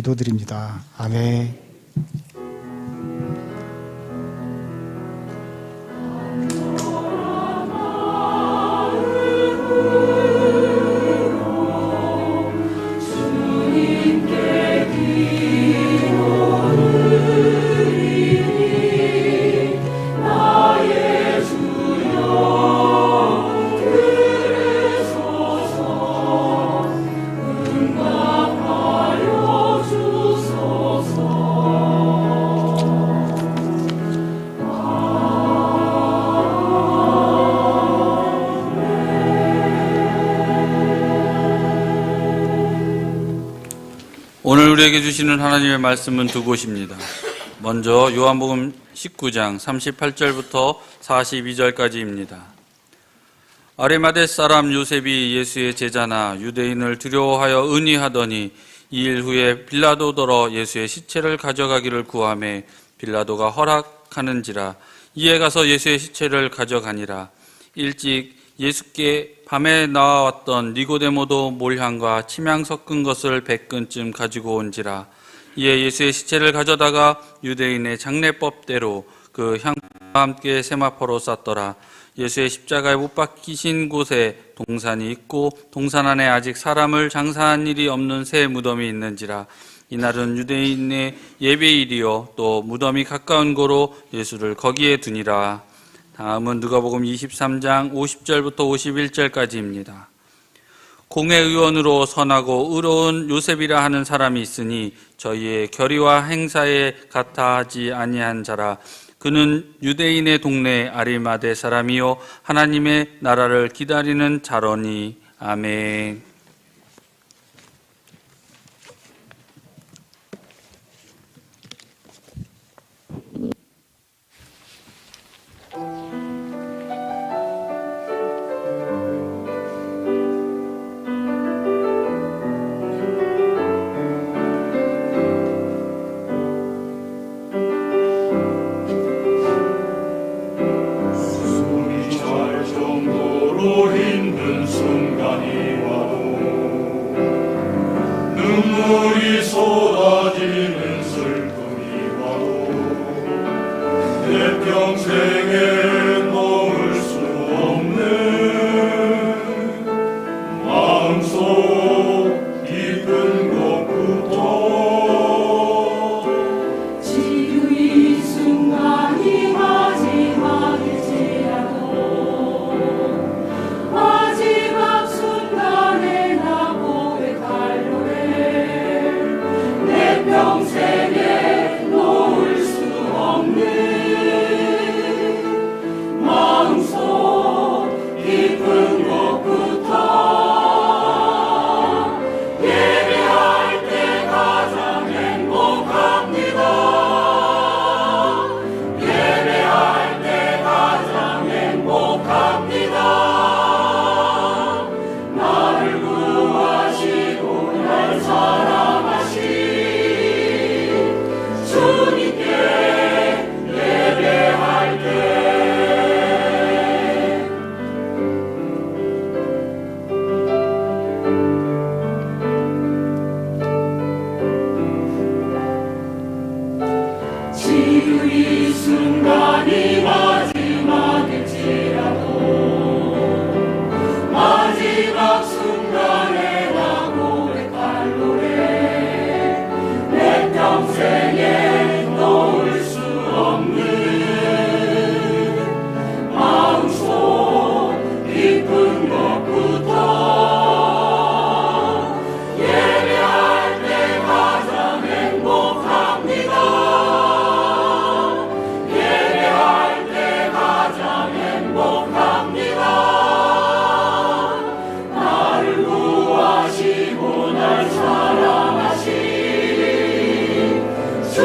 기도드립니다. 아멘. 오늘 우리에게 주시는 하나님의 말씀은 두 곳입니다. 먼저 요한복음 19장 38절부터 42절까지입니다. 아리마대 사람 요셉이 예수의 제자나 유대인을 두려워하여 의논하더니 2일 후에 빌라도더러 예수의 시체를 가져가기를 구하매 빌라도가 허락하는지라. 이에 가서 예수의 시체를 가져가니라. 일찍 예수께 밤에 나와왔던 니고데모도 몰향과 침향 섞은 것을 100근쯤 가지고 온지라. 이에 예수의 시체를 가져다가 유대인의 장례법대로 그 향과 함께 세마포로 쌌더라. 예수의 십자가에 못 박히신 곳에 동산이 있고 동산 안에 아직 사람을 장사한 일이 없는 새 무덤이 있는지라. 이날은 유대인의 예배일이요 또 무덤이 가까운 고로 예수를 거기에 두니라. 다음은 누가복음 23장 50절부터 51절까지입니다. 공회의원으로 선하고 의로운 요셉이라 하는 사람이 있으니 저희의 결의와 행사에 같아 하지 아니한 자라. 그는 유대인의 동네 아리마대 사람이요 하나님의 나라를 기다리는 자로니. 아멘. 힘든 순간이 와도 눈물이 쏟아지는 슬픔이 와도 내 평생에 놓을 수 없는 마음속 깊은 곳부터 지루이 순간이 마지막일지라도 마지막 순간에 나 고백할 노래 내 평생에 놓을 수 없는 마음속 깊은 곳부터 예배할 때 가장 행복합니다. 예배할 때 가장 행복합니다. 나를 구하시고 날 사랑하신 주님께 예배할 때 지루이 순간이 마지막일지라도 마지막 순간에 나 고백할 노래 내 평생에 놓을 수 없는 마음속 깊은 곳부터 예배할 때 가장 행복합니다. 예배할 때 가장 행복합니다. 나를 구하시고 날 사랑하신 주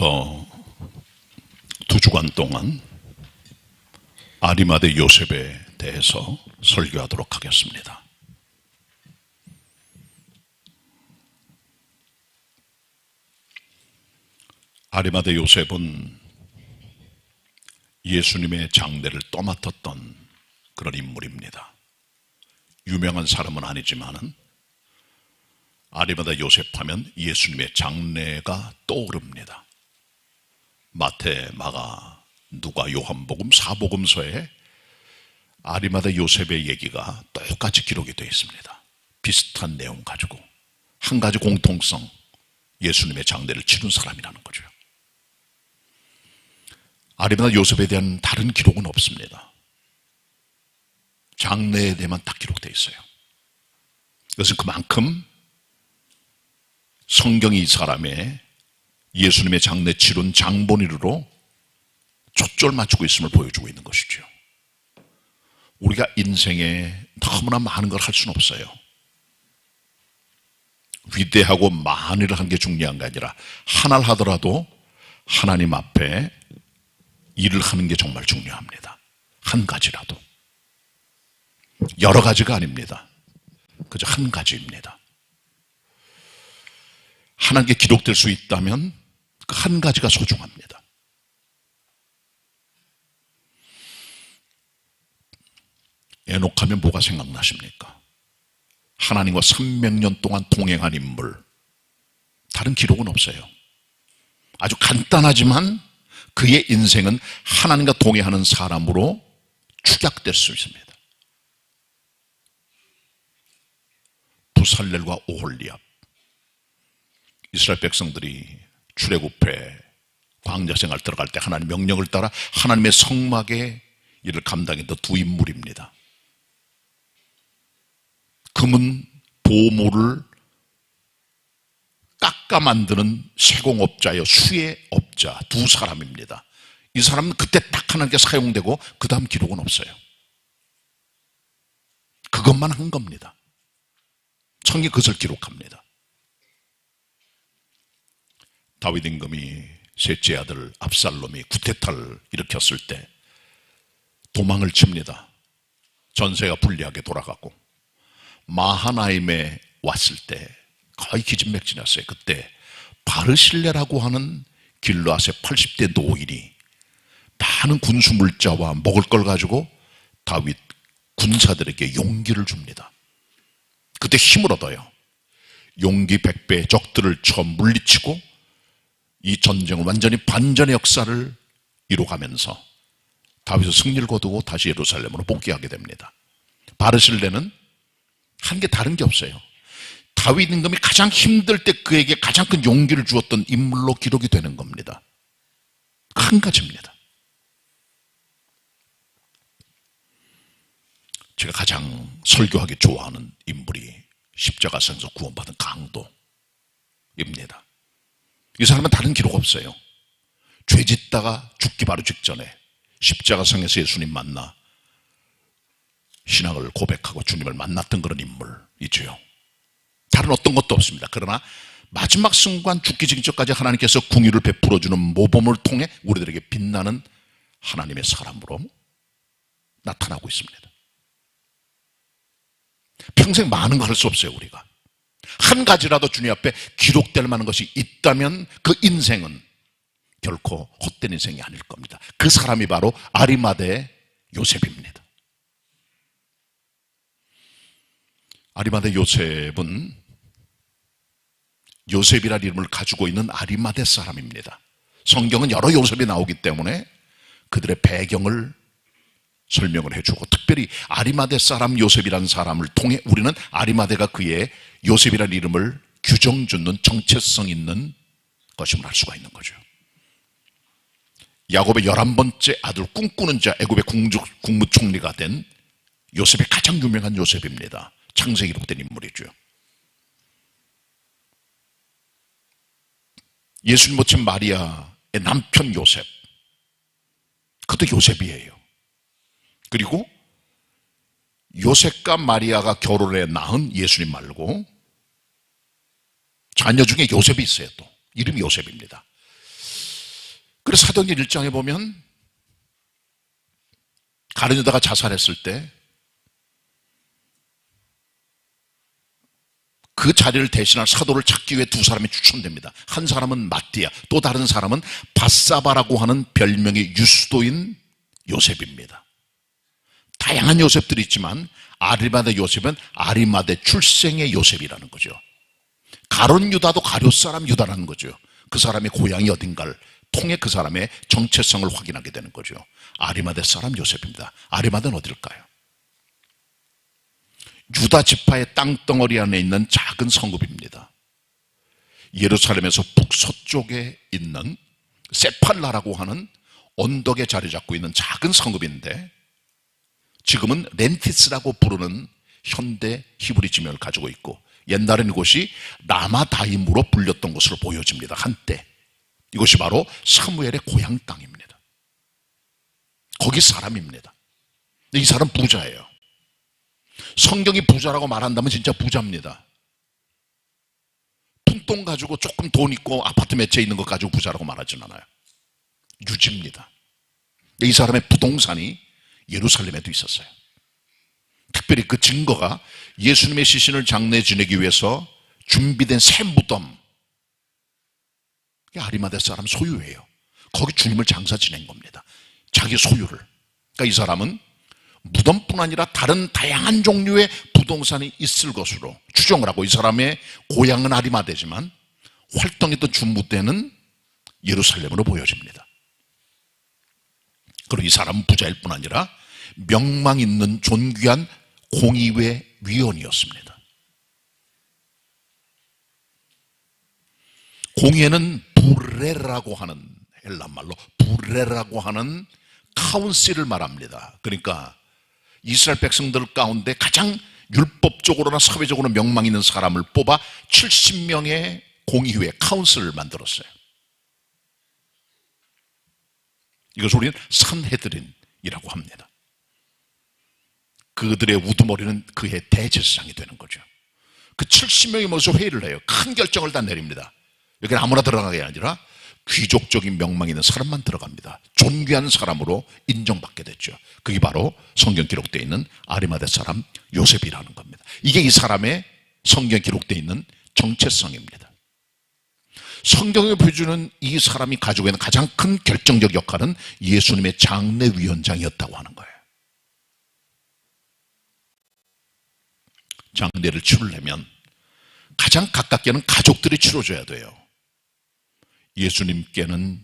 오늘부터 2주간 동안 아리마대 요셉에 대해서 설교하도록 하겠습니다. 아리마대 요셉은 예수님의 장례를 떠맡았던 그런 인물입니다. 유명한 사람은 아니지만은 아리마대 요셉 하면 예수님의 장례가 떠오릅니다. 마태, 마가, 누가, 요한복음, 사복음서에 아리마대 요셉의 얘기가 똑같이 기록이 되어 있습니다. 비슷한 내용 가지고 한 가지 공통성, 예수님의 장례를 치른 사람이라는 거죠. 아리마대 요셉에 대한 다른 기록은 없습니다. 장례에 대해만 딱 기록되어 있어요. 그것은 그만큼 성경이 이 사람의 예수님의 장례 치른 장본인으로 초점을 맞추고 있음을 보여주고 있는 것이죠. 우리가 인생에 너무나 많은 걸 할 수는 없어요. 위대하고 많은 일을 한 게 중요한 게 아니라 하나를 하더라도 하나님 앞에 일을 하는 게 정말 중요합니다. 한 가지라도. 여러 가지가 아닙니다. 그저 한 가지입니다. 하나님께 기록될 수 있다면 그 한 가지가 소중합니다. 에녹하면 뭐가 생각나십니까? 하나님과 300년 동안 동행한 인물. 다른 기록은 없어요. 아주 간단하지만 그의 인생은 하나님과 동행하는 사람으로 축약될 수 있습니다. 부살렐과 오홀리압. 이스라엘 백성들이 출애굽해 광야 생활 들어갈 때 하나님 명령을 따라 하나님의 성막의 일을 감당했던 두 인물입니다. 금은 보물을 깎아 만드는 세공업자여 수혜업자 두 사람입니다. 이 사람은 그때 딱 하나님께 사용되고 그 다음 기록은 없어요. 그것만 한 겁니다. 성경이 그것을 기록합니다. 다윗 임금이 셋째 아들 압살롬이 쿠데타를 일으켰을 때 도망을 칩니다. 전세가 불리하게 돌아가고 마하나임에 왔을 때 거의 기진맥진했어요. 그때 바르실레라고 하는 길르앗의 80대 노인이 많은 군수 물자와 먹을 걸 가지고 다윗 군사들에게 용기를 줍니다. 그때 힘을 얻어요. 용기 100배 적들을 처음 물리치고 이 전쟁은 완전히 반전의 역사를 이루어가면서 다윗은 승리를 거두고 다시 예루살렘으로 복귀하게 됩니다. 바르실레는 한 게 다른 게 없어요. 다윗 임금이 가장 힘들 때 그에게 가장 큰 용기를 주었던 인물로 기록이 되는 겁니다. 한 가지입니다. 제가 가장 설교하기 좋아하는 인물이 십자가상에서 구원받은 강도입니다. 이 사람은 다른 기록 없어요. 죄 짓다가 죽기 바로 직전에 십자가상에서 예수님 만나 신앙을 고백하고 주님을 만났던 그런 인물이죠. 다른 어떤 것도 없습니다. 그러나 마지막 순간 죽기 직전까지 하나님께서 궁유를 베풀어주는 모범을 통해 우리들에게 빛나는 하나님의 사람으로 나타나고 있습니다. 평생 많은 걸 할 수 없어요. 우리가 한 가지라도 주님 앞에 기록될 만한 것이 있다면 그 인생은 결코 헛된 인생이 아닐 겁니다. 그 사람이 바로 아리마대 요셉입니다. 아리마대 요셉은 요셉이라는 이름을 가지고 있는 아리마대 사람입니다. 성경은 여러 요셉이 나오기 때문에 그들의 배경을 설명을 해주고 특별히 아리마대 사람 요셉이라는 사람을 통해 우리는 아리마대가 그의 요셉이라는 이름을 규정짓는 정체성 있는 것임을 알 수가 있는 거죠. 야곱의 11번째 아들 꿈꾸는 자 애굽의 국무총리가 된 요셉이 가장 유명한 요셉입니다. 창세기 기록된 인물이죠. 예수님 모친 마리아의 남편 요셉, 그것도 요셉이에요. 그리고 요셉과 마리아가 결혼해 낳은 예수님 말고 자녀 중에 요셉이 있어요. 또 이름이 요셉입니다. 그래서 사도행전 1장에 보면 가룟 유다가 자살했을 때 그 자리를 대신할 사도를 찾기 위해 두 사람이 추천됩니다. 한 사람은 마띠아, 또 다른 사람은 바사바라고 하는 별명의 유스도인 요셉입니다. 다양한 요셉들이 있지만 아리마대 요셉은 아리마대 출생의 요셉이라는 거죠. 가룟 유다도 가룟 사람 유다라는 거죠. 그 사람의 고향이 어딘가를 통해 그 사람의 정체성을 확인하게 되는 거죠. 아리마대 사람 요셉입니다. 아리마대는 어딜까요? 유다 지파의 땅덩어리 안에 있는 작은 성읍입니다. 예루살렘에서 북서쪽에 있는 세팔라라고 하는 언덕에 자리 잡고 있는 작은 성읍인데 지금은 렌티스라고 부르는 현대 히브리 지명을 가지고 있고 옛날에는 이곳이 라마다임으로 불렸던 것으로 보여집니다. 한때 이곳이 바로 사무엘의 고향 땅입니다. 거기 사람입니다. 이 사람 부자예요. 성경이 부자라고 말한다면 진짜 부자입니다. 푼돈 가지고 조금 돈 있고 아파트 몇 채 있는 것 가지고 부자라고 말하진 않아요. 유지입니다. 이 사람의 부동산이 예루살렘에도 있었어요. 특별히 그 증거가 예수님의 시신을 장례 지내기 위해서 준비된 새 무덤, 아리마대 사람 소유예요. 거기 주님을 장사 지낸 겁니다. 자기 소유를. 그러니까 이 사람은 무덤뿐 아니라 다른 다양한 종류의 부동산이 있을 것으로 추정을 하고 이 사람의 고향은 아리마대지만 활동했던 주무대는 예루살렘으로 보여집니다. 그리고 이 사람은 부자일 뿐 아니라 명망 있는 존귀한 공의회 위원이었습니다. 공의회는 부레라고 하는 헬란말로 부레라고 하는 카운실을 말합니다. 그러니까 이스라엘 백성들 가운데 가장 율법적으로나 사회적으로 명망 있는 사람을 뽑아 70명의 공의회 카운슬을 만들었어요. 이것을 우리는 산헤드린이라고 합니다. 그들의 우두머리는 그의 대제사장이 되는 거죠. 그 70명이 모여서 회의를 해요. 큰 결정을 다 내립니다. 여기는 아무나 들어가는 게 아니라 귀족적인 명망 있는 사람만 들어갑니다. 존귀한 사람으로 인정받게 됐죠. 그게 바로 성경 기록되어 있는 아리마대 사람 요셉이라는 겁니다. 이게 이 사람의 성경 기록되어 있는 정체성입니다. 성경에 보여주는 이 사람이 가지고 있는 가장 큰 결정적 역할은 예수님의 장례위원장이었다고 하는 거예요. 장례를 치르려면 가장 가깝게는 가족들이 치러줘야 돼요. 예수님께는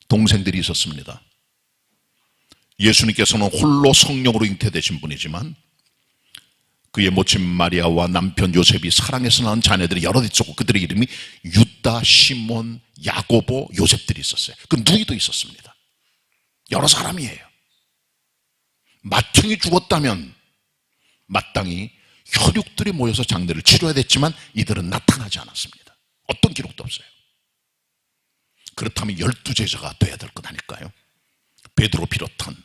동생들이 있었습니다. 예수님께서는 홀로 성령으로 잉태되신 분이지만 그의 모친 마리아와 남편 요셉이 사랑해서 낳은 자녀들이 여럿 있었고 그들의 이름이 유다, 시몬, 야고보, 요셉들이 있었어요. 그 누이도 있었습니다. 여러 사람이에요. 맏형이 죽었다면 마땅히 혈육들이 모여서 장례를 치러야 됐지만 이들은 나타나지 않았습니다. 어떤 기록도 없어요. 그렇다면 12제자가 돼야 될 것 아닐까요? 베드로 비롯한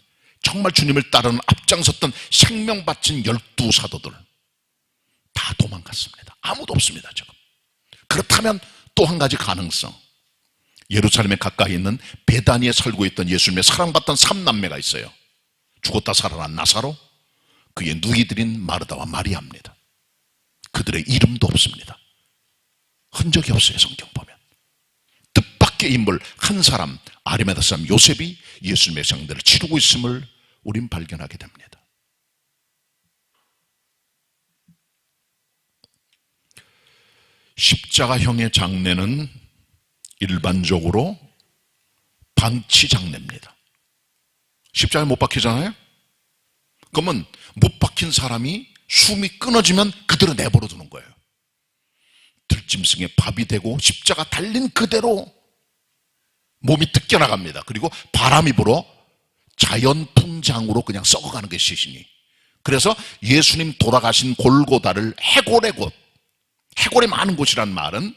정말 주님을 따르는 앞장섰던 생명 바친 12사도들 다 도망갔습니다. 아무도 없습니다. 지금. 그렇다면 또 한 가지 가능성, 예루살렘에 가까이 있는 베다니에 살고 있던 예수님의 사랑받던 3남매가 있어요. 죽었다 살아난 나사로, 그의 누이들인 마르다와 마리아입니다. 그들의 이름도 없습니다. 흔적이 없어요. 성경 보면. 뜻밖의 인물 한 사람, 아리마대 사람 요셉이 예수님의 장례를 치르고 있음을 우린 발견하게 됩니다. 십자가형의 장례는 일반적으로 방치 장례입니다. 십자가에 못 박히잖아요? 그러면 못 박힌 사람이 숨이 끊어지면 그대로 내버려 두는 거예요. 들짐승에 밥이 되고 십자가 달린 그대로 몸이 뜯겨나갑니다. 그리고 바람이 불어 자연풍장으로 그냥 썩어가는 게 시신이. 그래서 예수님 돌아가신 골고다를 해골의 곳, 해골이 많은 곳이란 말은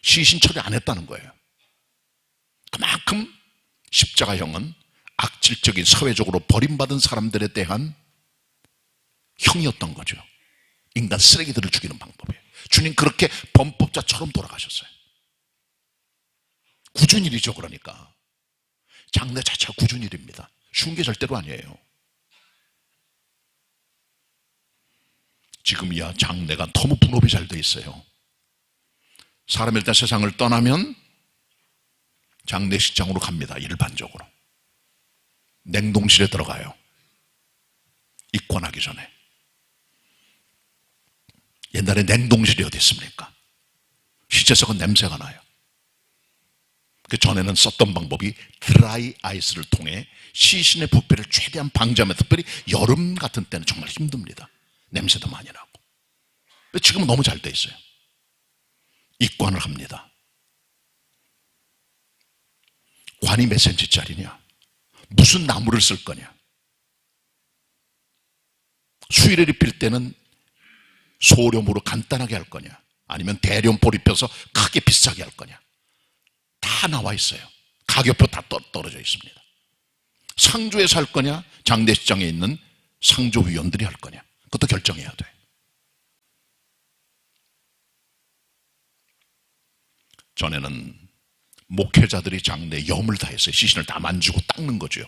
시신 처리 안 했다는 거예요. 그만큼 십자가형은 악질적인 사회적으로 버림받은 사람들에 대한 형이었던 거죠. 인간 쓰레기들을 죽이는 방법이에요. 주님 그렇게 범법자처럼 돌아가셨어요. 구준일이죠. 그러니까 장례 자체가 굳은 일입니다. 쉬운 게 절대로 아니에요. 지금이야 장례가 너무 분업이 잘 돼 있어요. 사람이 일단 세상을 떠나면 장례식장으로 갑니다. 일반적으로. 냉동실에 들어가요. 입관하기 전에. 옛날에 냉동실이 어디 있습니까? 시체석은 냄새가 나요. 그 전에는 썼던 방법이 드라이 아이스를 통해 시신의 부패를 최대한 방지하면, 특별히 여름 같은 때는 정말 힘듭니다. 냄새도 많이 나고. 근데 지금은 너무 잘 돼 있어요. 입관을 합니다. 관이 몇 센치짜리냐? 무슨 나무를 쓸 거냐? 수의를 입힐 때는 소렴으로 간단하게 할 거냐? 아니면 대렴포를 입혀서 크게 비싸게 할 거냐? 다 나와 있어요. 가격표 다 떨어져 있습니다. 상조에서 할 거냐? 장례식장에 있는 상조위원들이 할 거냐? 그것도 결정해야 돼. 전에는 목회자들이 장례에 염을 다했어요. 시신을 다 만지고 닦는 거죠.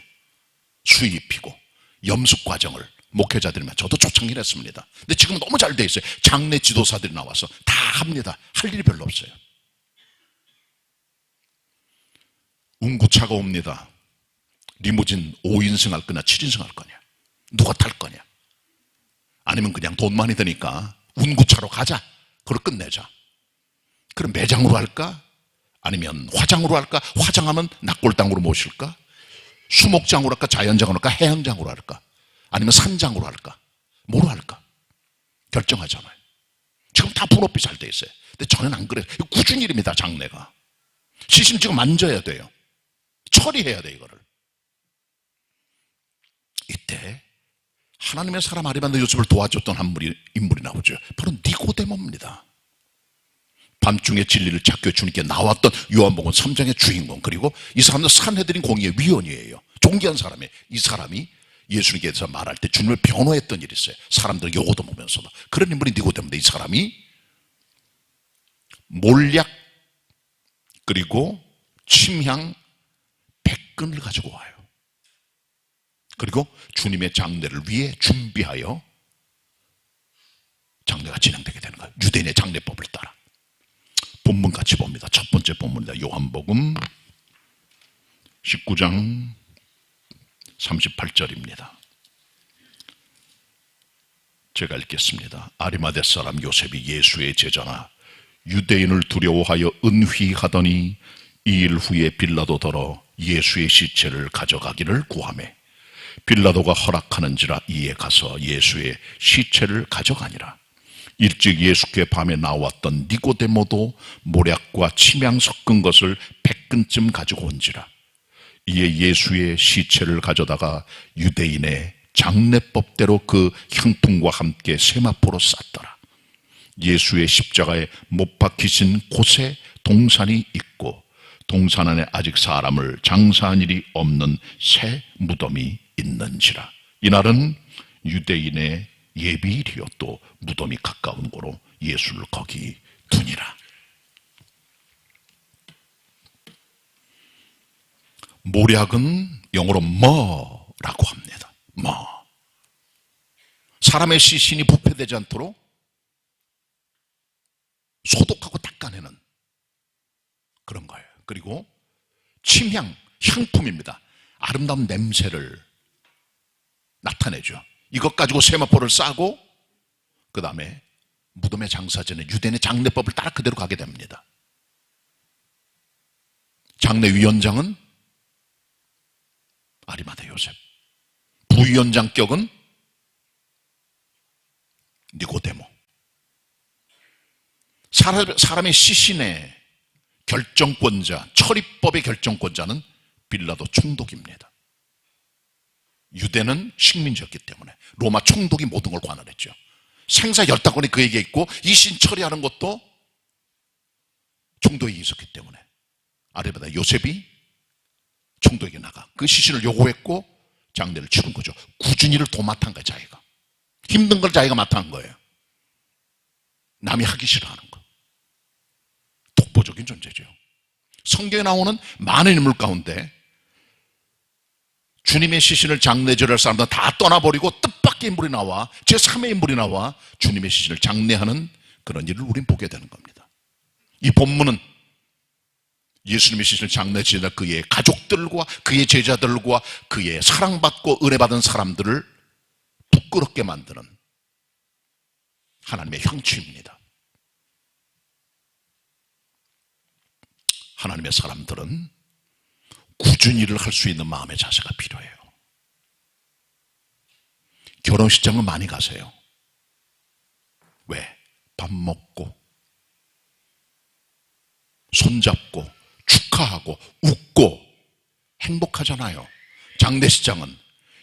수의 입히고 염숙 과정을 목회자들이면, 저도 초창기를 했습니다. 근데 지금은 너무 잘 돼 있어요. 장례 지도사들이 나와서 다 합니다. 할 일이 별로 없어요. 운구차가 옵니다. 리무진 5인승 할 거냐 7인승 할 거냐, 누가 탈 거냐, 아니면 그냥 돈 많이 드니까 운구차로 가자, 그걸 끝내자. 그럼 매장으로 할까? 아니면 화장으로 할까? 화장하면 낙골당으로 모실까? 수목장으로 할까? 자연장으로 할까? 해양장으로 할까? 아니면 산장으로 할까? 뭐로 할까? 결정하잖아요. 지금 다 분업이 잘 돼 있어요. 근데 저는 안 그래요. 이거 꾸준히 일입니다. 장례가. 시신 지금 만져야 돼요. 처리해야 돼, 이거를. 이때 하나님의 사람 아리마다 요셉을 도와줬던 인물이 나오죠. 바로 니고데모입니다. 밤중에 진리를 찾겨 주님께 나왔던 요한복음 3장의 주인공, 그리고 이 사람은 산헤드린 공의의 위원이에요. 존귀한 사람이에요. 이 사람이 예수님께서 말할 때 주님을 변호했던 일이 있어요. 사람들 요거도 보면서도. 그런 인물이 니고데모인데, 이 사람이 몰약 그리고 침향 100근을 가지고 와요. 그리고 주님의 장례를 위해 준비하여 장례가 진행되게 되는 거예요. 유대인의 장례법을 따라. 본문 같이 봅니다. 첫 번째 본문입니다. 요한복음 19장 38절입니다. 제가 읽겠습니다. 아리마대 사람 요셉이 예수의 제자나 유대인을 두려워하여 은휘하더니 2일 후에 빌라도더러 예수의 시체를 가져가기를 구하매 빌라도가 허락하는지라 이에 가서 예수의 시체를 가져가니라. 일찍 예수께 밤에 나왔던 니고데모도 모략과 침향 섞은 것을 100근쯤 가지고 온지라. 이에 예수의 시체를 가져다가 유대인의 장례법대로 그 향품과 함께 세마포로 쌌더라. 예수의 십자가에 못 박히신 곳에 동산이 있고 동산 안에 아직 사람을 장사한 일이 없는 새 무덤이 있는지라. 이날은 유대인의 예비일이요 또 무덤이 가까운 곳으로 예수를 거기 두니라. 모략은 영어로 뭐라고 합니다. 뭐. 사람의 시신이 부패되지 않도록 소독하고 닦아내는 그런 거예요. 그리고 침향, 향품입니다. 아름다운 냄새를 나타내죠. 이것 가지고 세마포를 싸고 그 다음에 무덤의 장사 전에 유대인의 장례법을 따라 그대로 가게 됩니다. 장례위원장은 아리마대 요셉, 부위원장격은 니고데모. 사람의 시신의 결정권자, 처리법의 결정권자는 빌라도 총독입니다. 유대는 식민지였기 때문에 로마 총독이 모든 걸 관할했죠. 생사 열다권이 그에게 있고 이 신 처리하는 것도 총독에게 있었기 때문에 아리마다 요셉이 총독에게 나가 그 시신을 요구했고 장례를 치른 거죠. 꾸준히 일을 도맡아 한 거예요. 자기가 힘든 걸 자기가 맡아 한 거예요. 남이 하기 싫어하는 거. 독보적인 존재죠. 성경에 나오는 많은 인물 가운데 주님의 시신을 장례절할 사람들은 다 떠나버리고 뜻밖의 인물이 나와, 제3의 인물이 나와 주님의 시신을 장례하는 그런 일을 우린 보게 되는 겁니다. 이 본문은 예수님의 시신을 장례지날 그의 가족들과 그의 제자들과 그의 사랑받고 은혜받은 사람들을 부끄럽게 만드는 하나님의 형취입니다. 하나님의 사람들은 꾸준히 일을 할 수 있는 마음의 자세가 필요해요. 결혼식장은 많이 가세요. 왜? 밥 먹고 손잡고 축하하고 웃고 행복하잖아요. 장례식장은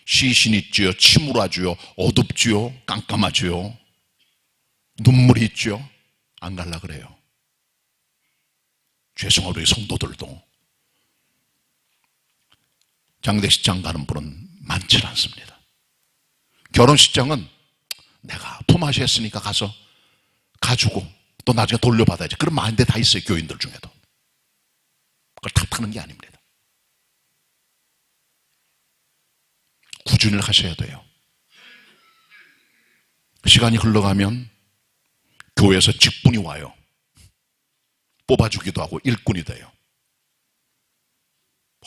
시신 있지요, 침울하지요, 어둡지요, 깜깜하지요, 눈물이 있지요. 안 갈라 그래요. 죄송하고 우리 성도들도 장례식장 가는 분은 많지 않습니다. 결혼식장은 내가 품앗이 했으니까 가서 가지고 또 나중에 돌려받아야지, 그런 마인드 다 있어요. 교인들 중에도. 그걸 탓하는 게 아닙니다. 꾸준히 하셔야 돼요. 시간이 흘러가면 교회에서 직분이 와요. 뽑아주기도 하고 일꾼이 돼요.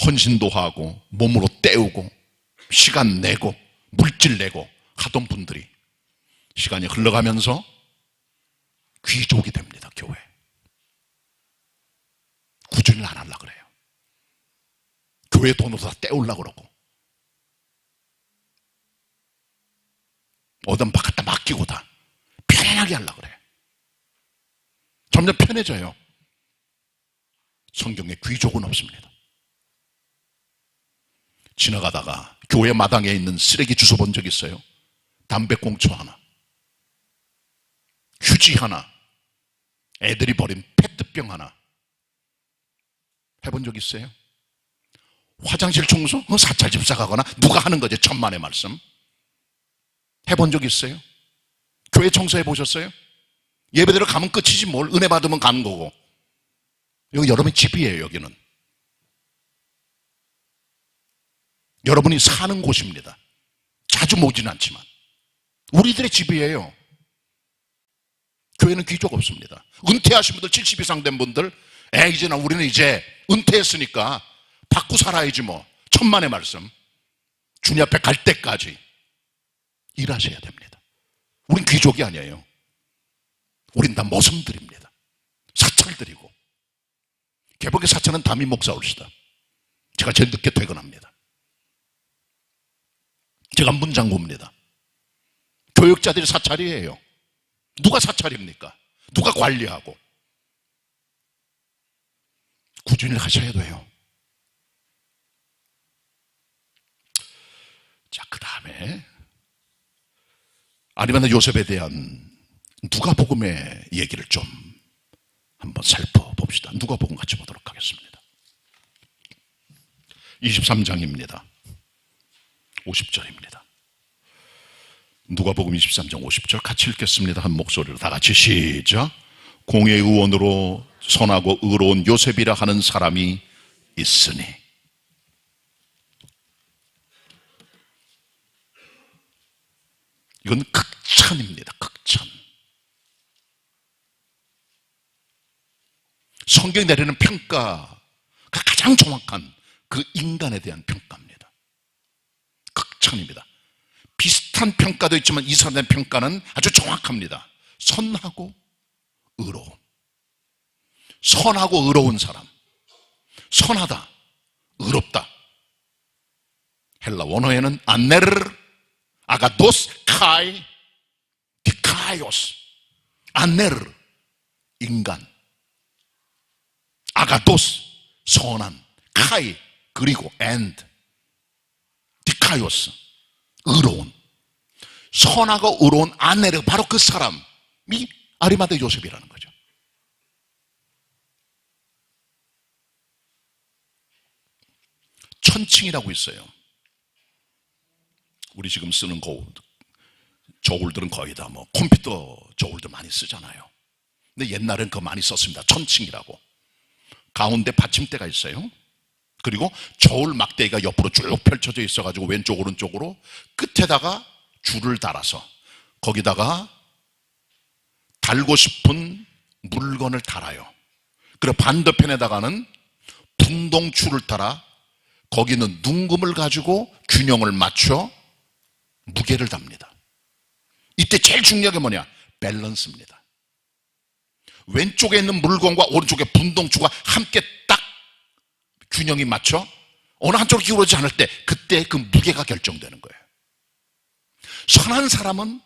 헌신도 하고 몸으로 때우고 시간 내고 물질 내고 하던 분들이 시간이 흘러가면서 귀족이 됩니다. 교회. 꾸준히 안 하려고 그래요. 교회 돈으로 다 때우려고 그러고 어떤 갖다 맡기고 다 편안하게 하려고 그래요. 점점 편해져요. 성경에 귀족은 없습니다. 지나가다가 교회 마당에 있는 쓰레기 주워 본 적 있어요? 담배꽁초 하나, 휴지 하나, 애들이 버린 페트병 하나 해본 적 있어요? 화장실 청소? 사찰 집사 가거나 누가 하는 거죠? 천만의 말씀. 해본 적 있어요? 교회 청소해 보셨어요? 예배대로 가면 끝이지 뭘, 은혜 받으면 가는 거고. 여기 여러분의 집이에요. 여기는 여러분이 사는 곳입니다. 자주 모이진 않지만 우리들의 집이에요. 교회는 귀족 없습니다. 은퇴하신 분들, 70 이상 된 분들, 이제는 우리는 이제 은퇴했으니까 받고 살아야지 뭐. 천만의 말씀. 주님 앞에 갈 때까지 일하셔야 됩니다. 우린 귀족이 아니에요. 우린 다 모성들입니다. 사찰들이고. 개복의 사찰은 담임 목사 올시다. 제가 제일 늦게 퇴근합니다. 제가 문장고입니다. 교육자들이 사찰이에요. 누가 사찰입니까? 누가 관리하고. 꾸준히 하셔야 돼요. 자, 그 다음에 아리마다 요셉에 대한 누가복음의 얘기를 좀 한번 살펴봅시다. 누가복음 같이 보도록 하겠습니다. 23장입니다. 50절입니다. 누가복음 23장 50절 같이 읽겠습니다. 한 목소리로 다 같이 시작. 공의 의원으로 선하고 의로운 요셉이라 하는 사람이 있으니. 이건 극찬입니다. 극찬. 성경이 내리는 평가가 가장 정확한 그 인간에 대한 평가입니다. 극찬입니다. 비슷한 평가도 있지만 이 사람의 평가는 아주 정확합니다. 선하고 의로운. 선하고 의로운 사람. 선하다, 의롭다. 헬라 원어에는 안네르, 아가도스, 카이, 디카이오스. 안네르, 인간. 아가도스, 선한. 카이, 그리고 and. 디카이오스, 의로운. 선하고 의로운 안네르, 바로 그 사람이 아리마대 요셉이라는 거죠. 천칭이라고 있어요. 우리 지금 쓰는 저울들은 거의 다 뭐 컴퓨터 저울들 많이 쓰잖아요. 근데 옛날엔 그거 많이 썼습니다. 천칭이라고. 가운데 받침대가 있어요. 그리고 저울 막대기가 옆으로 쭉 펼쳐져 있어가지고 왼쪽 오른쪽으로 끝에다가 줄을 달아서 거기다가 달고 싶은 물건을 달아요. 그리고 반대편에다가는 분동줄을 달아 거기는 눈금을 가지고 균형을 맞춰 무게를 답니다. 이때 제일 중요한 게 뭐냐? 밸런스입니다. 왼쪽에 있는 물건과 오른쪽에 분동주가 함께 딱 균형이 맞춰 어느 한쪽으로 기울어지지 않을 때 그때 그 무게가 결정되는 거예요. 선한 사람은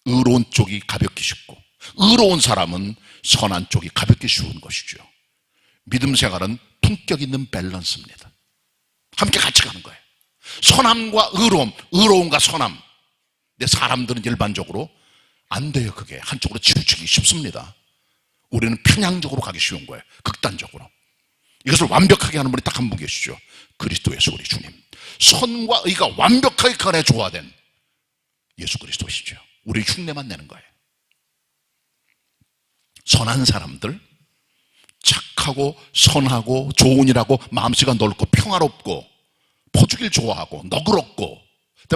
의로운 쪽이 가볍게 쉽고 의로운 사람은 선한 쪽이 가볍게 쉬운 것이죠. 믿음 생활은 품격 있는 밸런스입니다. 함께 같이 가는 거예요. 선함과 의로움, 의로움과 선함. 근데 사람들은 일반적으로 안 돼요. 그게 한쪽으로 치우치기 쉽습니다. 우리는 편향적으로 가기 쉬운 거예요. 극단적으로. 이것을 완벽하게 하는 분이 딱 한 분 계시죠. 그리스도 예수 우리 주님. 선과 의가 완벽하게 간에 조화된 예수 그리스도시죠. 우리 흉내만 내는 거예요. 선한 사람들, 착하고 선하고 좋은 일하고 마음씨가 넓고 평화롭고 포주기를 좋아하고 너그럽고,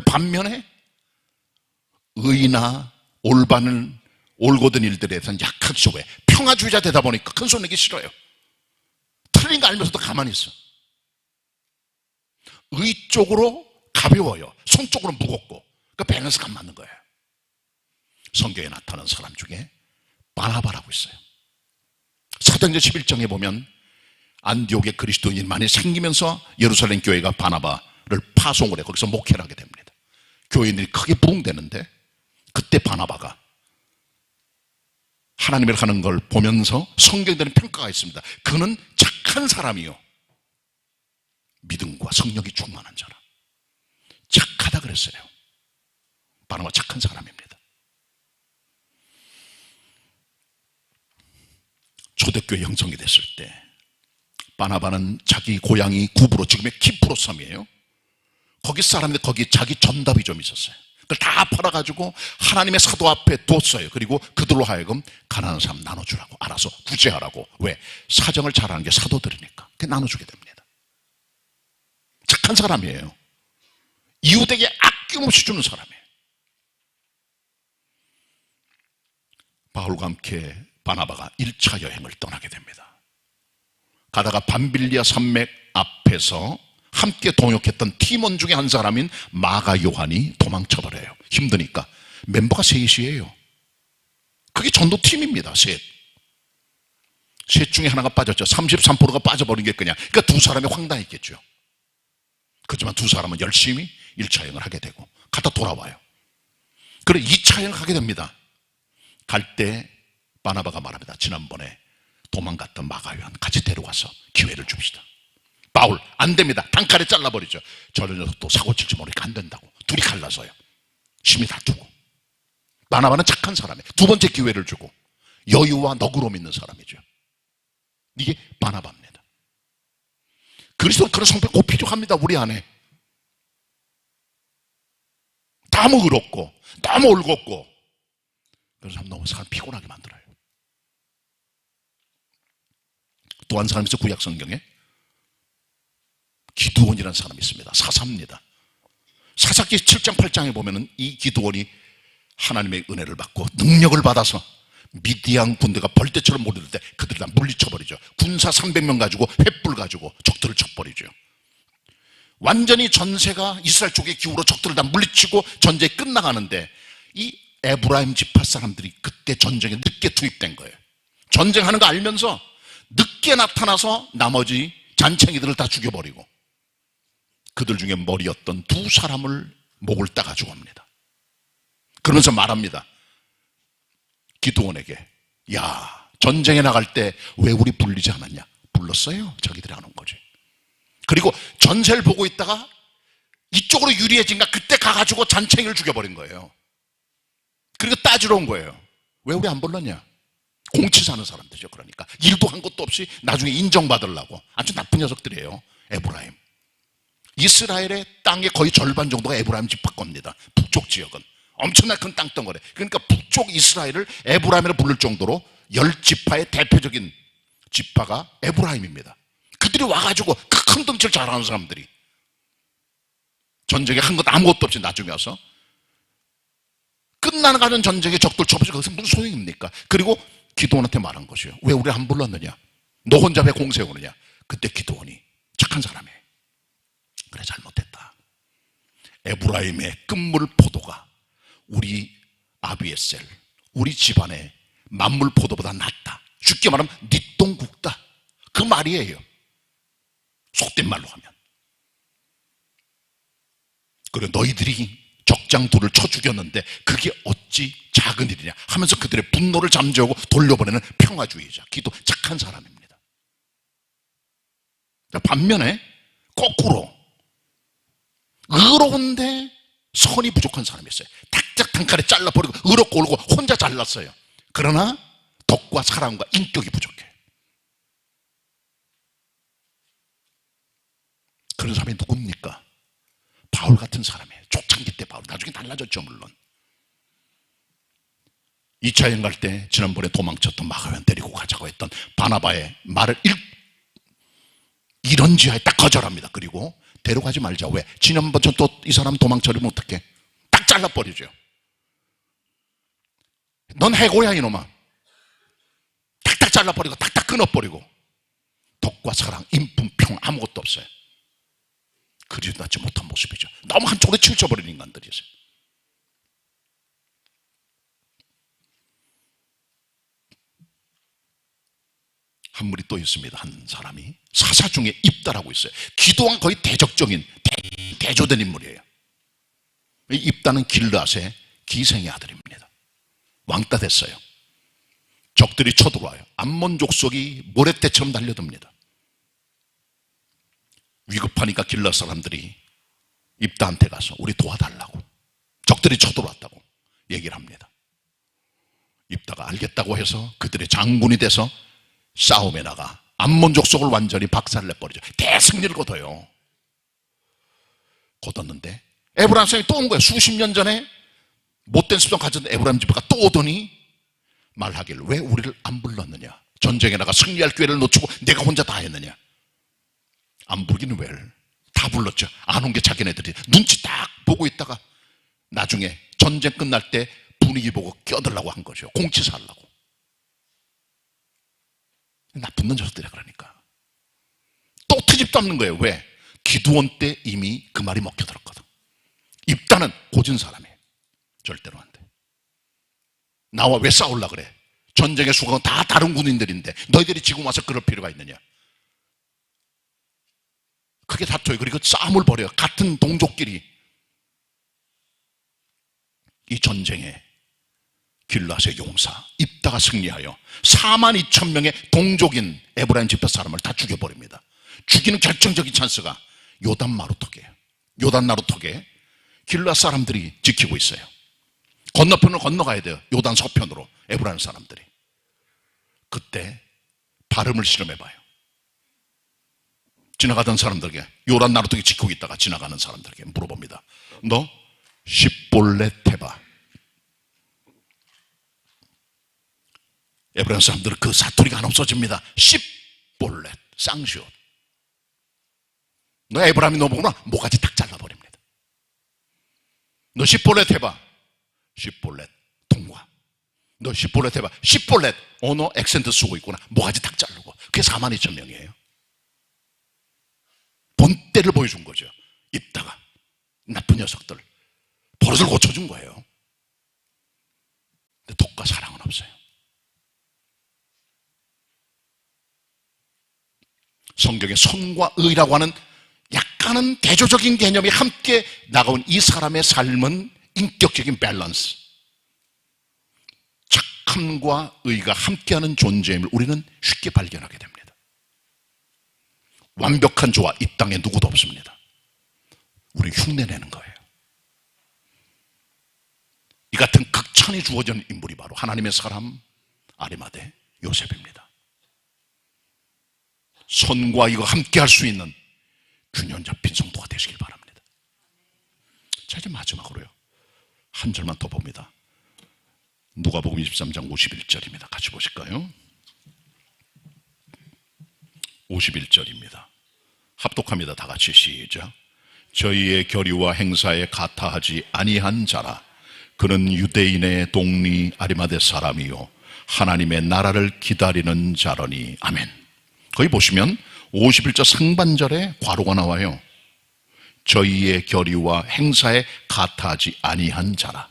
반면에 의나 올바른 올곧은 일들에 대해서는 약하죠. 왜? 평화주의자 되다 보니까 큰 소리 내기 싫어요. 틀린 거 알면서도 가만히 있어. 의 쪽으로 가벼워요. 손 쪽으로 무겁고. 그러니까 밸런스가 안 맞는 거예요. 성경에 나타난 사람 중에 바나바라고 있어요. 사도행전 11장에 보면 안디옥에 그리스도인이 많이 생기면서 예루살렘 교회가 바나바를 파송을 해 거기서 목회를 하게 됩니다. 교인들이 크게 부흥되는데 그때 바나바가 하나님을 하는 걸 보면서 성경에는 평가가 있습니다. 그는 착한 사람이요 믿음과 성령이 충만한 자라. 착하다 그랬어요. 바나바 착한 사람입니다. 초대교회 형성이 됐을 때 바나바는 자기 고향이 구브로, 지금의 키프로 섬이에요. 거기 사람들, 거기 자기 전답이 좀 있었어요. 그걸 다 팔아가지고 하나님의 사도 앞에 뒀어요. 그리고 그들로 하여금 가난한 사람 나눠주라고, 알아서 구제하라고. 왜? 사정을 잘하는 게 사도들이니까. 그게 나눠주게 됩니다. 착한 사람이에요. 이웃에게 아낌없이 주는 사람이에요. 바울과 함께 바나바가 1차 여행을 떠나게 됩니다. 가다가 밤빌리아 산맥 앞에서 함께 동역했던 팀원 중에 한 사람인 마가 요한이 도망쳐버려요. 힘드니까. 멤버가 셋이에요. 그게 전도팀입니다. 셋 중에 하나가 빠졌죠. 33%가 빠져버린 게 그러니까 두 사람이 황당했겠죠. 그렇지만 두 사람은 열심히 1차 여행을 하게 되고 갔다 돌아와요. 그래 2차 여행을 하게 됩니다. 갈 때 바나바가 말합니다. 지난번에 도망갔던 마가 요한 같이 데려와서 기회를 줍시다. 바울 안 됩니다. 단칼에 잘라버리죠. 저런 녀석도 사고 칠지 모르니까 안 된다고. 둘이 갈라서요. 심히 다투고. 바나바는 착한 사람이에요. 두 번째 기회를 주고 여유와 너그러움 있는 사람이죠. 이게 바나바입니다. 그리스도는 그런 성격 꼭 필요합니다. 우리 안에. 너무 의롭고 너무 올곧고 그런 사람 너무 사람 피곤하게 만들어요. 또 한 사람이 있어요. 구약 성경에 기드온이라는 사람이 있습니다. 사사입니다. 사사기 7장 8장에 보면은 이 기드온이 하나님의 은혜를 받고 능력을 받아서 미디안 군대가 벌떼처럼 몰려들 때 그들을 다 물리쳐버리죠. 군사 300명 가지고 횃불 가지고 적들을 쳐버리죠. 완전히 전세가 이스라엘 쪽에 기울어 적들을 다 물리치고 전쟁이 끝나가는데 이 에브라임 지파 사람들이 그때 전쟁에 늦게 투입된 거예요. 전쟁하는 거 알면서 늦게 나타나서 나머지 잔챙이들을 다 죽여버리고 그들 중에 머리였던 두 사람을 목을 따가지고 옵니다. 그러면서 말합니다. 기드온에게 야 전쟁에 나갈 때 왜 우리 불리지 않았냐? 불렀어요. 자기들이 안 온 거지. 그리고 전세를 보고 있다가 이쪽으로 유리해진가 그때 가가지고 잔챙이를 죽여버린 거예요. 그리고 따지러 온 거예요. 왜 우리 안 불렀냐? 공치 사는 사람들이죠. 그러니까 일도 한 것도 없이 나중에 인정받으려고. 아주 나쁜 녀석들이에요. 에브라임. 이스라엘의 땅의 거의 절반 정도가 에브라임 지파 겁니다. 북쪽 지역은 엄청나게 큰 땅덩어리. 그러니까 북쪽 이스라엘을 에브라임이라 부를 정도로 10지파의 대표적인 지파가 에브라임입니다. 그들이 와가지고 큰 덩치를 자랑하는 사람들이 전쟁에 한 것 아무것도 없이 나중에 와서 끝나가는 전쟁의 적들 쳐보시고 거기서 무슨 소용입니까? 그리고 기드온한테 말한 것이요. 왜 우리 안 불렀느냐? 너 혼자 왜 공세오느냐? 그때 기드온이 착한 사람이에요. 그래 잘못했다. 에브라임의 끝물 포도가 우리 아비에셀, 우리 집안의 만물 포도보다 낫다. 쉽게 말하면 네 똥 굵다. 그 말이에요. 속된 말로 하면. 그래 너희들이 적장 둘을 쳐 죽였는데 그게 어찌 작은 일이냐 하면서 그들의 분노를 잠재우고 돌려보내는 평화주의자, 기도 착한 사람입니다. 반면에 거꾸로 의로운데 선이 부족한 사람이 있어요. 탁작탄칼에 잘라버리고 의롭고 옳고 혼자 잘났어요. 그러나 덕과 사랑과 인격이 부족해요. 그런 사람이 누굽니까? 바울 같은 사람이에요. 초창기 때 바울, 나중에 달라졌죠 물론. 2차 여행 갈 때 지난번에 도망쳤던 마가연 데리고 가자고 했던 바나바의 말을 이런 지하에 딱 거절합니다. 그리고 데려가지 말자. 왜? 지난번처럼 또 이 사람 도망쳐버리면 어떡해? 딱 잘라버리죠. 넌 해고야 이놈아. 탁탁 잘라버리고 탁탁 끊어버리고. 덕과 사랑, 인품, 평 아무것도 없어요. 그리워하지 못한 모습이죠. 너무 한쪽으로 치우쳐버린 인간들이었어요. 한 분이 또 있습니다. 한 사람이 사사 중에 입다라고 있어요. 기도왕 거의 대적적인 대조된 인물이에요. 이 입다는 길르앗의 기생의 아들입니다. 왕따 됐어요. 적들이 쳐들어와요. 암몬 족속이 모래떼처럼 달려듭니다. 위급하니까 길르앗 사람들이 입다한테 가서 우리 도와달라고, 적들이 쳐들어왔다고 얘기를 합니다. 입다가 알겠다고 해서 그들의 장군이 돼서 싸움에 나가 암몬 족속을 완전히 박살내버리죠. 대승리를 거둬요. 거뒀는데 에브라임 사람이 또 온 거예요. 수십 년 전에 못된 습성 가졌던 에브라임 집회가 또 오더니 말하길 왜 우리를 안 불렀느냐? 전쟁에 나가 승리할 기회를 놓치고 내가 혼자 다 했느냐? 안 부르기는 왜? 다 불렀죠. 안 온 게 자기네들이 눈치 딱 보고 있다가 나중에 전쟁 끝날 때 분위기 보고 껴들라고 한 거죠. 공치 살라고. 나쁜 녀석들이야. 그러니까 또 트집도 없는 거예요. 왜? 기드온 때 이미 그 말이 먹혀들었거든. 입다는 고진 사람이에요. 절대로 안 돼. 나와 왜 싸울라 그래? 전쟁의 수강은 다 다른 군인들인데 너희들이 지금 와서 그럴 필요가 있느냐? 크게 다퉈요. 그리고 싸움을 벌여요. 같은 동족끼리. 이 전쟁에 길르앗의 용사 입다가 승리하여 42,000명의 동족인 에브라임 집회 사람을 다 죽여버립니다. 죽이는 결정적인 찬스가 요단 마루턱이에요. 요단 마루턱에 길르앗 사람들이 지키고 있어요. 건너편을 건너가야 돼요. 요단 서편으로 에브라임 사람들이. 그때 발음을 실험해봐요. 지나가던 사람들에게, 요단 나루턱에 지키고 있다가 지나가는 사람들에게 물어봅니다. 너 십볼렛 해봐. 에브라임 사람들은 그 사투리가 안 없어집니다. 십볼렛, 쌍시옷. 너 에브라임이 너 보구나. 모가지 탁 잘라버립니다. 너 십볼렛 해봐. 십볼렛, 통과. 너 십볼렛 해봐. 십볼렛, 언어 액센트 쓰고 있구나. 모가지 탁 자르고. 그게 42,000명이에요. 본때를 보여준 거죠. 입다가 나쁜 녀석들 버릇을 고쳐준 거예요. 근데 덕과 사랑은 없어요. 성경의 선과 의라고 하는 약간은 대조적인 개념이 함께 나가온 이 사람의 삶은 인격적인 밸런스, 착함과 의가 함께하는 존재임을 우리는 쉽게 발견하게 됩니다. 완벽한 조화 이 땅에 누구도 없습니다. 우리 흉내내는 거예요. 이 같은 극찬이 주어진 인물이 바로 하나님의 사람 아리마대 요셉입니다. 선과 이거 함께 할 수 있는 균형 잡힌 성도가 되시길 바랍니다. 자, 이제 마지막으로요. 한 절만 더 봅니다. 누가복음 23장 51절입니다. 같이 보실까요? 51절입니다. 합독합니다. 다 같이 시작. 저희의 결의와 행사에 가타하지 아니한 자라. 그는 유대인의 동리 아리마대 사람이요 하나님의 나라를 기다리는 자러니. 아멘. 거기 보시면 51절 상반절에 괄호가 나와요. 저희의 결의와 행사에 가타하지 아니한 자라.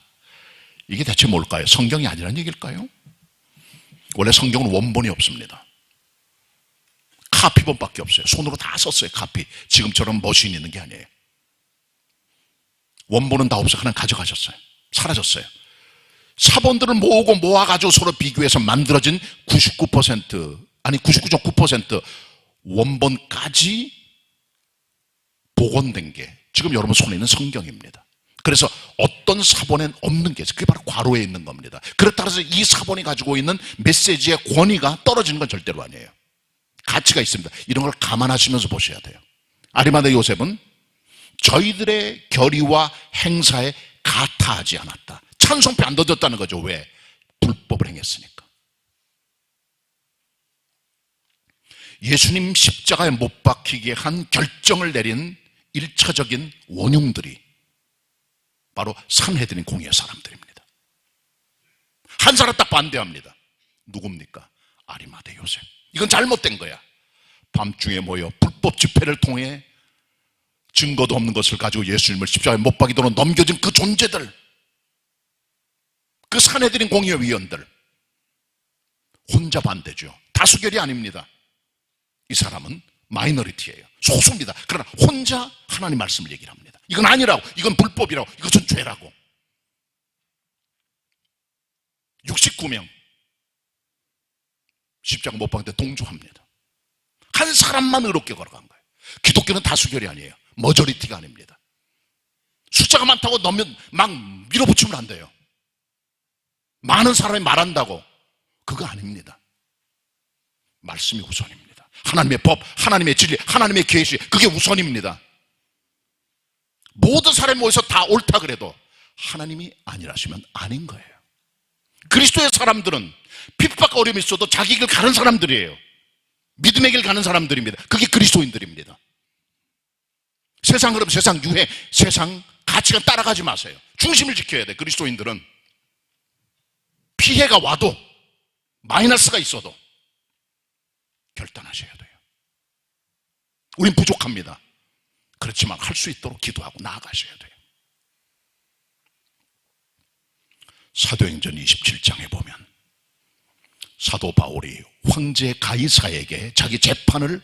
이게 대체 뭘까요? 성경이 아니란 얘기일까요? 원래 성경은 원본이 없습니다. 카피본밖에 없어요. 손으로 다 썼어요. 카피. 지금처럼 머신이 있는 게 아니에요. 원본은 다 없어요. 하나 가져가셨어요. 사라졌어요. 사본들을 모으고 모아가지고 서로 비교해서 만들어진 99% 아니 99.9% 원본까지 복원된 게 지금 여러분 손에 있는 성경입니다. 그래서 어떤 사본엔 없는 게 있어요. 그게 바로 괄호에 있는 겁니다. 그렇다고 해서 이 사본이 가지고 있는 메시지의 권위가 떨어지는 건 절대로 아니에요. 가치가 있습니다. 이런 걸 감안하시면서 보셔야 돼요. 아리마대 요셉은 저희들의 결의와 행사에 가타하지 않았다. 찬송표 안 던졌다는 거죠. 왜? 불법을 행했으니까. 예수님 십자가에 못 박히게 한 결정을 내린 일차적인 원흉들이 바로 산헤드린 공의의 사람들입니다. 한 사람 딱 반대합니다. 누굽니까? 아리마대 요셉. 이건 잘못된 거야. 밤중에 모여 불법 집회를 통해 증거도 없는 것을 가지고 예수님을 십자가에 못 박이도록 넘겨진 그 존재들, 그 산헤드린 공의회 위원들 혼자 반대죠. 다수결이 아닙니다. 이 사람은 마이너리티예요. 소수입니다. 그러나 혼자 하나님 말씀을 얘기를 합니다. 이건 아니라고, 이건 불법이라고, 이것은 죄라고. 69명 십자가 못 박을 때 동조합니다. 한 사람만 의롭게 걸어간 거예요. 기독교는 다수결이 아니에요. 머저리티가 아닙니다. 숫자가 많다고 넣으면 막 밀어붙이면 안 돼요. 많은 사람이 말한다고 그거 아닙니다. 말씀이 우선입니다. 하나님의 법, 하나님의 진리, 하나님의 계시, 그게 우선입니다. 모든 사람이 모여서 다 옳다 그래도 하나님이 아니라시면 아닌 거예요. 그리스도의 사람들은 핍박과 어려움이 있어도 자기 길 가는 사람들이에요. 믿음의 길 가는 사람들입니다. 그게 그리스도인들입니다. 세상 흐름, 세상 유행, 세상 가치가 따라가지 마세요. 중심을 지켜야 돼. 그리스도인들은 피해가 와도 마이너스가 있어도 결단하셔야 돼요. 우린 부족합니다. 그렇지만 할 수 있도록 기도하고 나아가셔야 돼요. 사도행전 27장에 보면 사도 바울이 황제 가이사에게 자기 재판을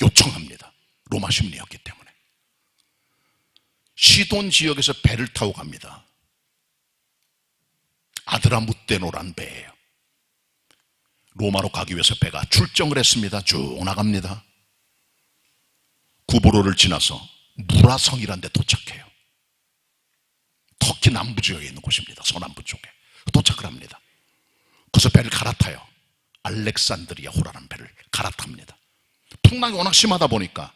요청합니다. 로마 시민이었기 때문에. 시돈 지역에서 배를 타고 갑니다. 아드라무테노란 배예요. 로마로 가기 위해서 배가 출정을 했습니다. 쭉 나갑니다. 구브로를 지나서 무라성이라는 데 도착해요. 터키 남부 지역에 있는 곳입니다. 서남부 쪽에 도착을 합니다. 거기서 배를 갈아타요. 알렉산드리아호라는 배를 갈아탑니다. 풍랑이 워낙 심하다 보니까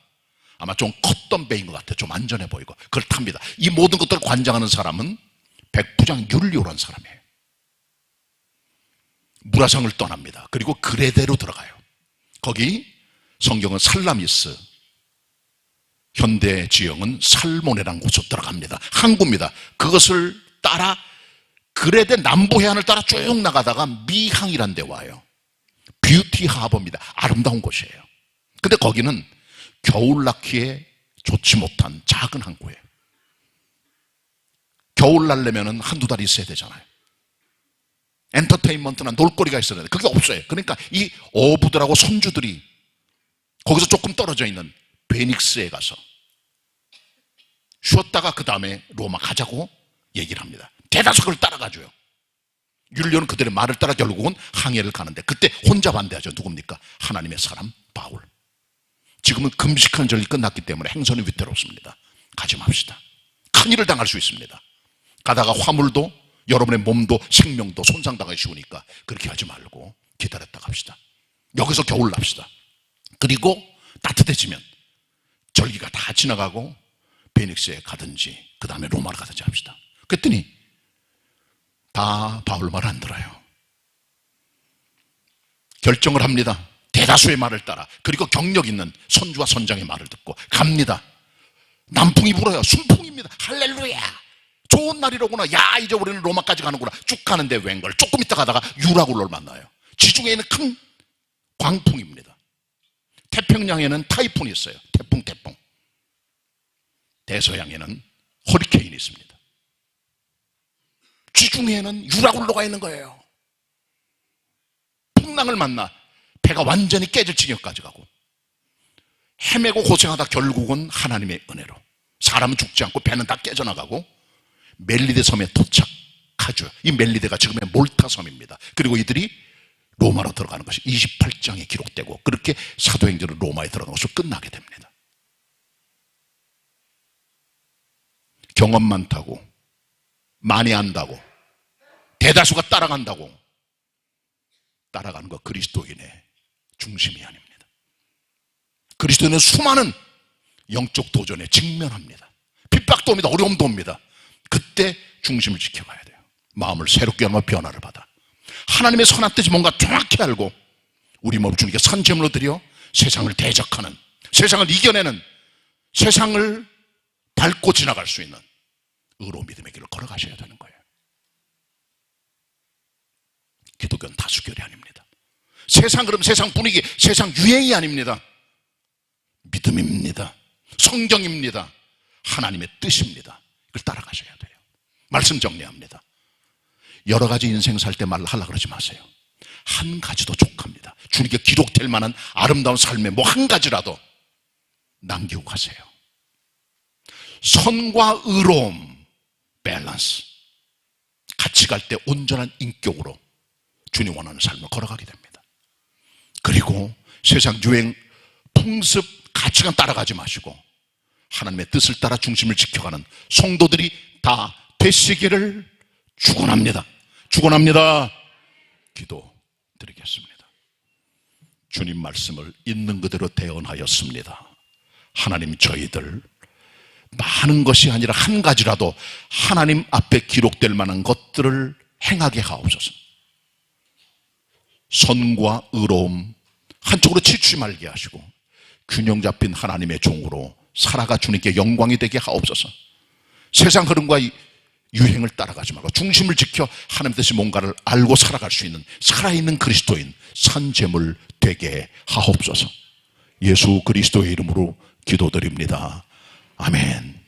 아마 좀 컸던 배인 것 같아요. 좀 안전해 보이고 그걸 탑니다. 이 모든 것들을 관장하는 사람은 백부장 율리오라는 사람이에요. 무라성을 떠납니다. 그리고 그레데로 들어가요. 거기 성경은 살라미스, 현대 지형은 살모네라는 곳으로 들어갑니다. 항구입니다. 그것을 따라 그레데 남부 해안을 따라 쭉 나가다가 미항이라는 데 와요. 뷰티 하버입니다. 아름다운 곳이에요. 근데 거기는 겨울 낳기에 좋지 못한 작은 항구예요. 겨울 날려면 한두 달 있어야 되잖아요. 엔터테인먼트나 놀거리가 있어야 되는데 그게 없어요. 그러니까 이 어부들하고 손주들이 거기서 조금 떨어져 있는 베닉스에 가서 쉬었다가 그 다음에 로마 가자고 얘기를 합니다. 대다수 그걸 따라가줘요. 율리오는 그들의 말을 따라 결국은 항해를 가는데 그때 혼자 반대하죠. 누굽니까? 하나님의 사람 바울. 지금은 금식한 절이 끝났기 때문에 행선이 위태롭습니다. 가지 맙시다. 큰일을 당할 수 있습니다. 가다가 화물도 여러분의 몸도 생명도 손상당하기 쉬우니까 그렇게 하지 말고 기다렸다 갑시다. 여기서 겨울 납시다. 그리고 따뜻해지면 절기가 다 지나가고 베닉스에 가든지 그 다음에 로마를 가든지 합시다. 그랬더니 다 바울 말 안 들어요. 결정을 합니다. 대다수의 말을 따라, 그리고 경력 있는 선주와 선장의 말을 듣고 갑니다. 남풍이 불어요. 순풍입니다. 할렐루야, 좋은 날이로구나. 야, 이제 우리는 로마까지 가는구나. 쭉 가는데 웬걸, 조금 있다 가다가 유라굴로를 만나요. 지중해에 있는 큰 광풍입니다. 태평양에는 타이푼이 있어요. 태풍. 대서양에는 허리케인이 있습니다. 지중해에는 유라굴로가 있는 거예요. 풍랑을 만나 배가 완전히 깨질 지경까지 가고 헤매고 고생하다 결국은 하나님의 은혜로 사람은 죽지 않고 배는 다 깨져나가고 멜리데 섬에 도착하죠. 이 멜리데가 지금의 몰타 섬입니다. 그리고 이들이 로마로 들어가는 것이 28장에 기록되고, 그렇게 사도행전은 로마에 들어가는 것으로 끝나게 됩니다. 경험 많다고, 많이 안다고, 대다수가 따라간다고, 따라가는 것 그리스도인의 중심이 아닙니다. 그리스도인은 수많은 영적 도전에 직면합니다. 핍박도 옵니다. 어려움도 옵니다. 그때 중심을 지켜가야 돼요. 마음을 새롭게 하며 변화를 받아 하나님의 선한 뜻이 뭔가 정확히 알고 우리 몸을 주님께 선제물로 드려 세상을 대적하는, 세상을 이겨내는, 세상을 밟고 지나갈 수 있는 의로 믿음의 길을 걸어가셔야 되는 거예요. 기독교는 다수결이 아닙니다. 세상 흐름, 세상 분위기, 세상 유행이 아닙니다. 믿음입니다. 성경입니다. 하나님의 뜻입니다. 이걸 따라가셔야 돼요. 말씀 정리합니다. 여러 가지 인생 살 때 말을 하려고 그러지 마세요. 한 가지도 족합니다. 주님께 기록될 만한 아름다운 삶의 뭐 한 가지라도 남기고 가세요. 선과 의로움, 밸런스, 같이 갈 때 온전한 인격으로 주님 원하는 삶을 걸어가게 됩니다. 그리고 세상 유행, 풍습, 가치관 따라가지 마시고 하나님의 뜻을 따라 중심을 지켜가는 성도들이 다 되시기를 축원합니다. 기도드리겠습니다. 주님 말씀을 있는 그대로 대언하였습니다. 하나님, 저희들 많은 것이 아니라 한 가지라도 하나님 앞에 기록될 만한 것들을 행하게 하옵소서. 선과 의로움 한쪽으로 치추지 말게 하시고 균형 잡힌 하나님의 종으로 살아가 주님께 영광이 되게 하옵소서. 세상 흐름과 유행을 따라가지 말고 중심을 지켜 하나님 뜻이 뭔가를 알고 살아갈 수 있는 살아있는 그리스도인 산재물 되게 하옵소서. 예수 그리스도의 이름으로 기도드립니다. 아멘.